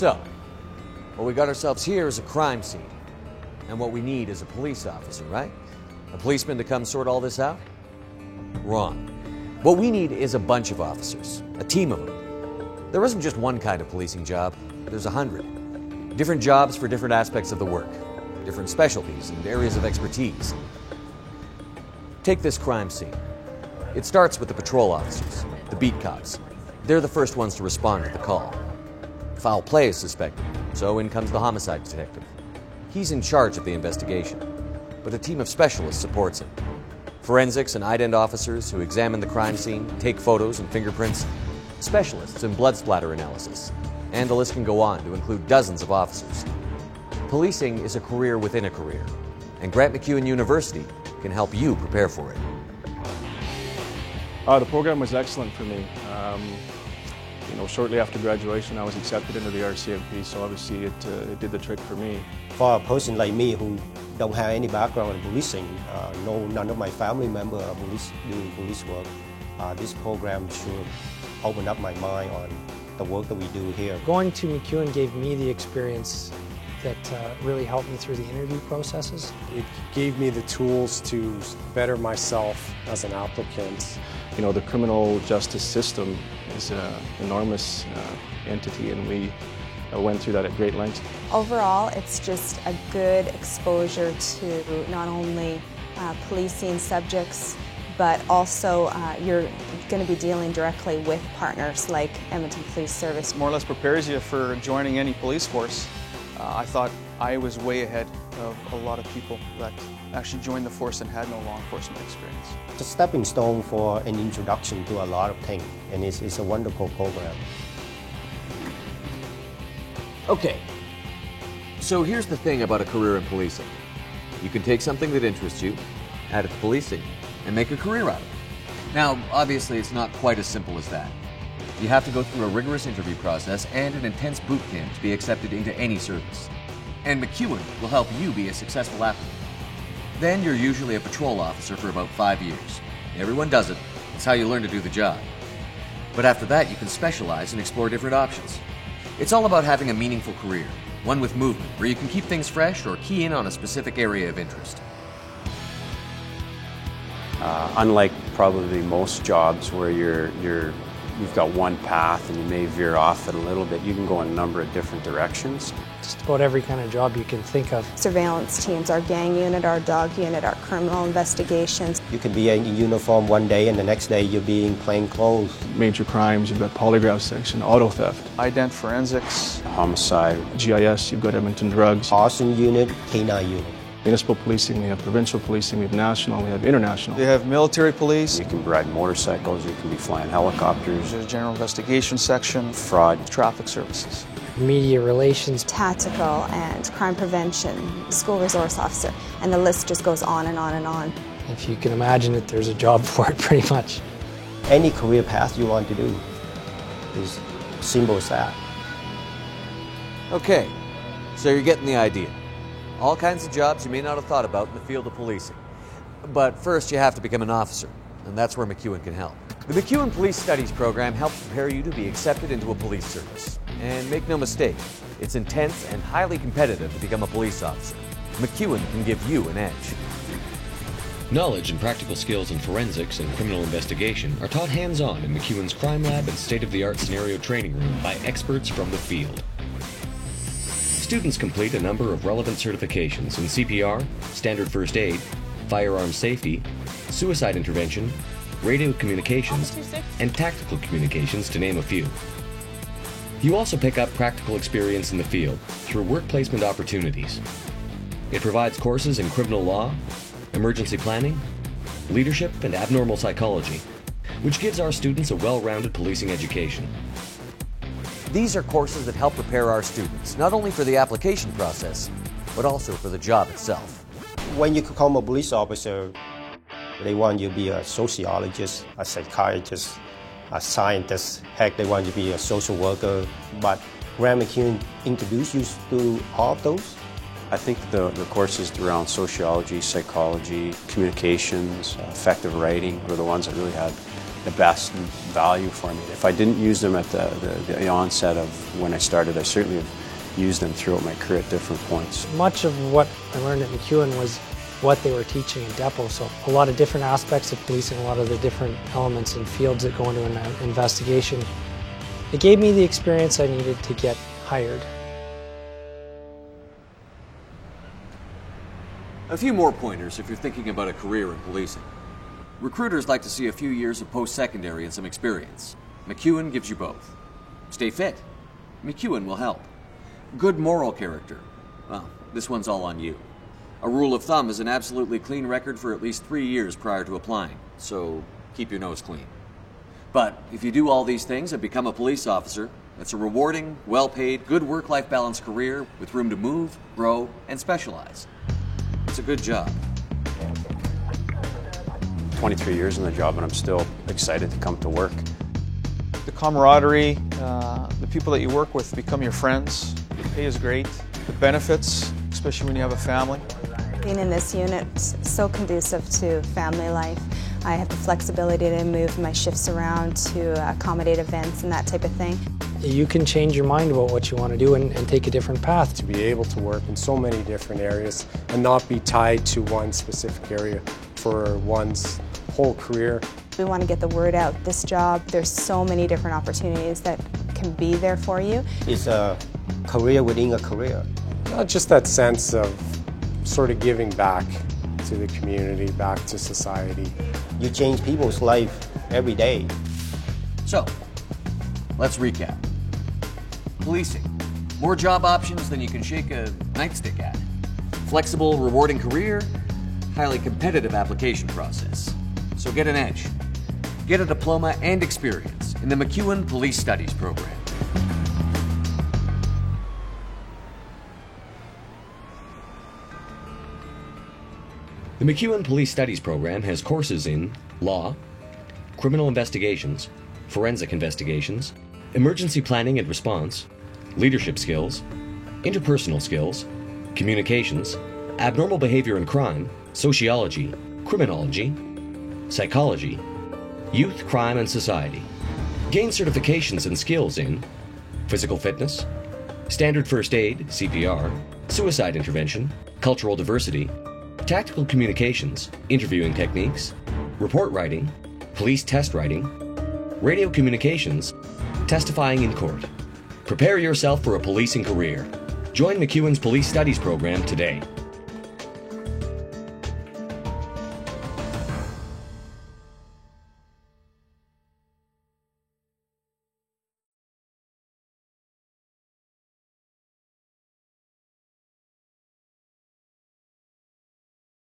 So, what we got ourselves here is a crime scene. And what we need is a police officer, right? A policeman to come sort all this out? Wrong. What we need is a bunch of officers, a team of them. There isn't just one kind of policing job, there's 100. Different jobs for different aspects of the work, different specialties and areas of expertise. Take this crime scene. It starts with the patrol officers, the beat cops. They're the first ones to respond to the call. Foul play is suspected, so in comes the homicide detective. He's in charge of the investigation, but a team of specialists supports him. Forensics and ident officers who examine the crime scene, take photos and fingerprints, specialists in blood splatter analysis, and the list can go on to include dozens of officers. Policing is a career within a career, and Grant MacEwan University can help you prepare for it. The program was excellent for me. Shortly after graduation, I was accepted into the RCMP, so obviously it did the trick for me. For a person like me who don't have any background in policing, none of my family members are doing police work, this program should open up my mind on the work that we do here. Going to MacEwan gave me the experience that really helped me through the interview processes. It gave me the tools to better myself as an applicant. The criminal justice system is an enormous entity, and we went through that at great length. Overall, it's just a good exposure to not only policing subjects, but also you're going to be dealing directly with partners like Edmonton Police Service. More or less prepares you for joining any police force. I thought I was way ahead of a lot of people that actually joined the force and had no law enforcement experience. It's a stepping stone for an introduction to a lot of things, and it's a wonderful program. Okay, so here's the thing about a career in policing. You can take something that interests you, add it to policing, and make a career out of it. Now, obviously, it's not quite as simple as that. You have to go through a rigorous interview process and an intense boot camp to be accepted into any service. And MacEwan will help you be a successful applicant. Then you're usually a patrol officer for about 5 years. Everyone does it. It's how you learn to do the job. But after that, you can specialize and explore different options. It's all about having a meaningful career, one with movement, where you can keep things fresh or key in on a specific area of interest. Unlike probably most jobs where you've got one path and you may veer off it a little bit, you can go in a number of different directions. Just about every kind of job you can think of. Surveillance teams, our gang unit, our dog unit, our criminal investigations. You could be in uniform one day and the next day you're being plain clothes. Major crimes, you've got polygraph section, auto theft, Ident forensics, Homicide, GIS, you've got Edmonton drugs. Arson unit, K9 unit. Municipal policing, we have provincial policing, we have national, we have international. they have military police, you can ride motorcycles, you can be flying helicopters, there's a general investigation section, fraud, traffic services. Media relations. Tactical and crime prevention, school resource officer, and the list just goes on and on and on. If you can imagine it, there's a job for it pretty much. Any career path you want to do is simple as that. Okay, so you're getting the idea. All kinds of jobs you may not have thought about in the field of policing. But first you have to become an officer, and that's where MacEwan can help. The MacEwan Police Studies program helps prepare you to be accepted into a police service. And make no mistake, it's intense and highly competitive to become a police officer. MacEwan can give you an edge. Knowledge and practical skills in forensics and criminal investigation are taught hands-on in MacEwan's crime lab and state-of-the-art scenario training room by experts from the field. Students complete a number of relevant certifications in CPR, standard first aid, firearm safety, suicide intervention, radio communications, and tactical communications, to name a few. You also pick up practical experience in the field through work placement opportunities. It provides courses in criminal law, emergency planning, leadership, and abnormal psychology, which gives our students a well-rounded policing education. These are courses that help prepare our students, not only for the application process, but also for the job itself. When you become a police officer, they want you to be a sociologist, a psychiatrist, a scientist, heck, they want you to be a social worker. But Grant MacEwan introduced you to all of those? I think the courses around sociology, psychology, communications, effective writing were the ones that really had the best value for me. If I didn't use them at the onset of when I started, I certainly have used them throughout my career at different points. Much of what I learned at MacEwan was what they were teaching in Depot, so a lot of different aspects of policing, a lot of the different elements and fields that go into an investigation. It gave me the experience I needed to get hired. A few more pointers if you're thinking about a career in policing. Recruiters like to see a few years of post-secondary and some experience. MacEwan gives you both. Stay fit. MacEwan will help. Good moral character. Well, this one's all on you. A rule of thumb is an absolutely clean record for at least 3 years prior to applying, so keep your nose clean. But if you do all these things and become a police officer, it's a rewarding, well-paid, good work-life balance career with room to move, grow, and specialize. It's a good job. 23 years in the job and I'm still excited to come to work. The camaraderie, the people that you work with become your friends. The pay is great. The benefits, especially when you have a family. Being in this unit is so conducive to family life. I have the flexibility to move my shifts around to accommodate events and that type of thing. You can change your mind about what you want to do and take a different path. To be able to work in so many different areas and not be tied to one specific area for one's whole career. We want to get the word out. This job, there's so many different opportunities that can be there for you. It's a career within a career. Just that sense of sort of giving back to the community, back to society. You change people's life every day. So, let's recap. Policing. More job options than you can shake a nightstick at. Flexible, rewarding career. Highly competitive application process. So get an edge. Get a diploma and experience in the MacEwan Police Studies program. The MacEwan Police Studies program has courses in law, criminal investigations, forensic investigations, emergency planning and response, leadership skills, interpersonal skills, communications, abnormal behavior and crime, sociology, criminology, psychology, youth, crime, and society. Gain certifications and skills in physical fitness, standard first aid, CPR, suicide intervention, cultural diversity, tactical communications, interviewing techniques, report writing, police test writing, radio communications, testifying in court. Prepare yourself for a policing career. Join MacEwan's Police Studies program today.